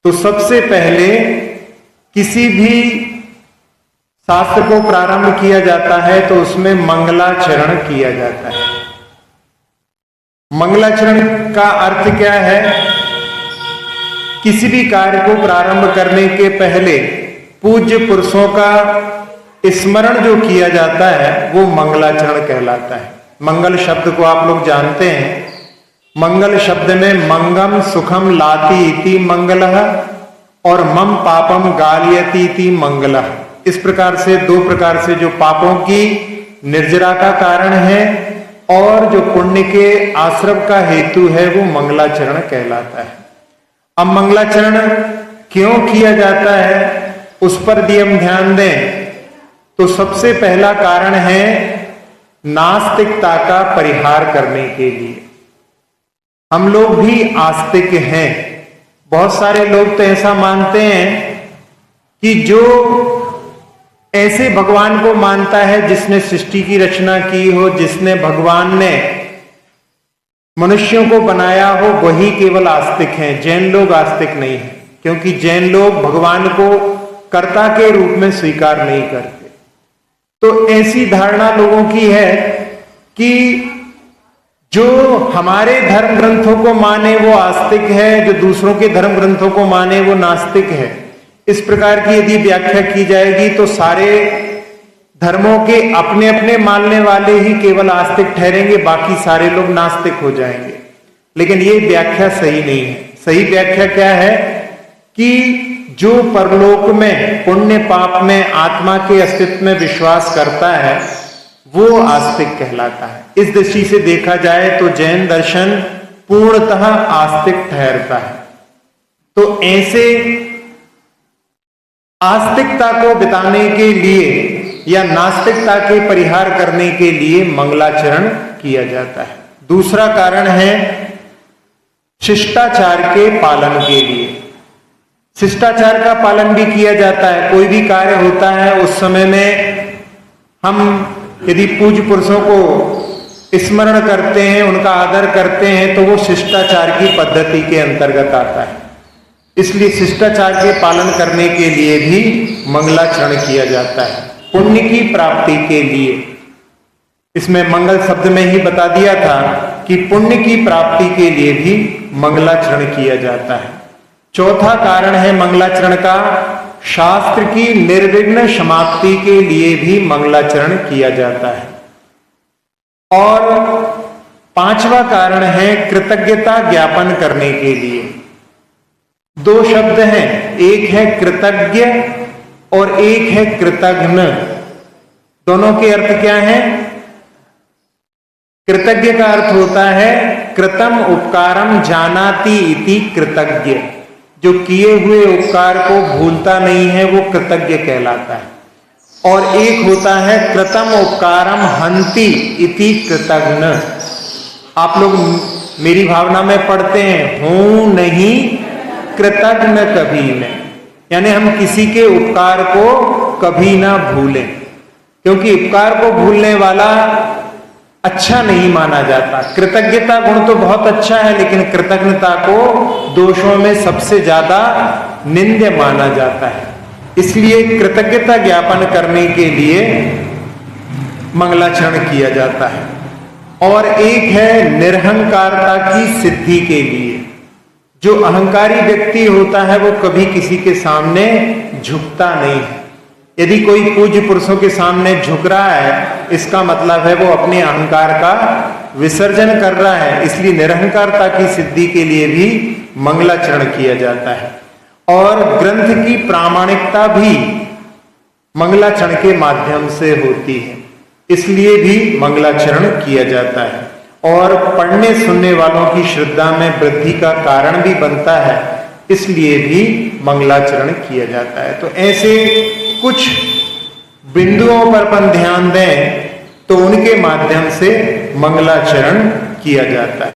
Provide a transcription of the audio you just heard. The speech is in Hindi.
तो सबसे पहले किसी भी शास्त्र को प्रारंभ किया जाता है तो उसमें मंगलाचरण किया जाता है। मंगलाचरण का अर्थ क्या है? किसी भी कार्य को प्रारंभ करने के पहले पूज्य पुरुषों का स्मरण जो किया जाता है वो मंगलाचरण कहलाता है। मंगल शब्द को आप लोग जानते हैं। मंगल शब्द में मंगम सुखम लाति इति मंगलः और मम पापम गालियति इति मंगलः, इस प्रकार से दो प्रकार से जो पापों की निर्जरा का कारण है और जो पुण्य के आश्रम का हेतु है वो मंगलाचरण कहलाता है। अब मंगलाचरण क्यों किया जाता है उस पर भी हम ध्यान दें तो सबसे पहला कारण है नास्तिकता का परिहार करने के लिए। हम लोग भी आस्तिक हैं। बहुत सारे लोग तो ऐसा मानते हैं कि जो ऐसे भगवान को मानता है जिसने सृष्टि की रचना की हो, जिसने भगवान ने मनुष्यों को बनाया हो, वही केवल आस्तिक हैं। जैन लोग आस्तिक नहीं है, क्योंकि जैन लोग भगवान को कर्ता के रूप में स्वीकार नहीं करते। तो ऐसी धारणा लोगों की है कि जो हमारे धर्म ग्रंथों को माने वो आस्तिक है, जो दूसरों के धर्म ग्रंथों को माने वो नास्तिक है। इस प्रकार की यदि व्याख्या की जाएगी तो सारे धर्मों के अपने अपने मानने वाले ही केवल आस्तिक ठहरेंगे, बाकी सारे लोग नास्तिक हो जाएंगे। लेकिन ये व्याख्या सही नहीं है। सही व्याख्या क्या है कि जो परलोक में पुण्य पाप में आत्मा के अस्तित्व में विश्वास करता है वो आस्तिक कहलाता है। इस दृष्टि से देखा जाए तो जैन दर्शन पूर्णतः आस्तिक ठहरता है। तो ऐसे आस्तिकता को बिताने के लिए या नास्तिकता के परिहार करने के लिए मंगलाचरण किया जाता है। दूसरा कारण है शिष्टाचार के पालन के लिए। शिष्टाचार का पालन भी किया जाता है। कोई भी कार्य होता है उस समय में हम यदि पूज्य पुरुषों को स्मरण करते हैं, उनका आदर करते हैं, तो वो शिष्टाचार की पद्धति के अंतर्गत आता है। इसलिए शिष्टाचार के पालन करने के लिए भी मंगलाचरण किया जाता है, पुण्य की प्राप्ति के लिए। इसमें मंगल शब्द में ही बता दिया था कि पुण्य की प्राप्ति के लिए भी मंगलाचरण किया जाता है। चौथा कारण है मंगलाचरण का, शास्त्र की निर्विघ्न समाप्ति के लिए भी मंगलाचरण किया जाता है। और पांचवा कारण है कृतज्ञता ज्ञापन करने के लिए। दो शब्द हैं, एक है कृतज्ञ और एक है कृतघ्न। दोनों के अर्थ क्या है? कृतज्ञ का अर्थ होता है कृतम उपकारम जानाति इति कृतज्ञ, जो किए हुए उपकार को भूलता नहीं है वो कृतज्ञ कहलाता है। और एक होता है कृतम उपकारम हंति इति कृतघ्न। आप लोग मेरी भावना में पढ़ते हैं, हूं नहीं कृतघ्न कभी न, यानी हम किसी के उपकार को कभी ना भूलें, क्योंकि उपकार को भूलने वाला अच्छा नहीं माना जाता। कृतज्ञता गुण तो बहुत अच्छा है, लेकिन कृतज्ञता को दोषों में सबसे ज्यादा निंद्य माना जाता है। इसलिए कृतज्ञता ज्ञापन करने के लिए मंगलाचरण किया जाता है। और एक है निरहंकारता की सिद्धि के लिए। जो अहंकारी व्यक्ति होता है वो कभी किसी के सामने झुकता नहीं है। यदि कोई पूज्य पुरुषों के सामने झुक रहा है, इसका मतलब है वो अपने अहंकार का विसर्जन कर रहा है। इसलिए निरहंकारता की सिद्धि के लिए भी मंगलाचरण किया जाता है। और ग्रंथ की प्रामाणिकता भी मंगलाचरण के माध्यम से होती है, इसलिए भी मंगलाचरण किया जाता है। और पढ़ने सुनने वालों की श्रद्धा में वृद्धि का कारण भी बनता है, इसलिए भी मंगलाचरण किया जाता है। तो ऐसे कुछ बिंदुओं पर अपन ध्यान दें तो उनके माध्यम से मंगलाचरण किया जाता है।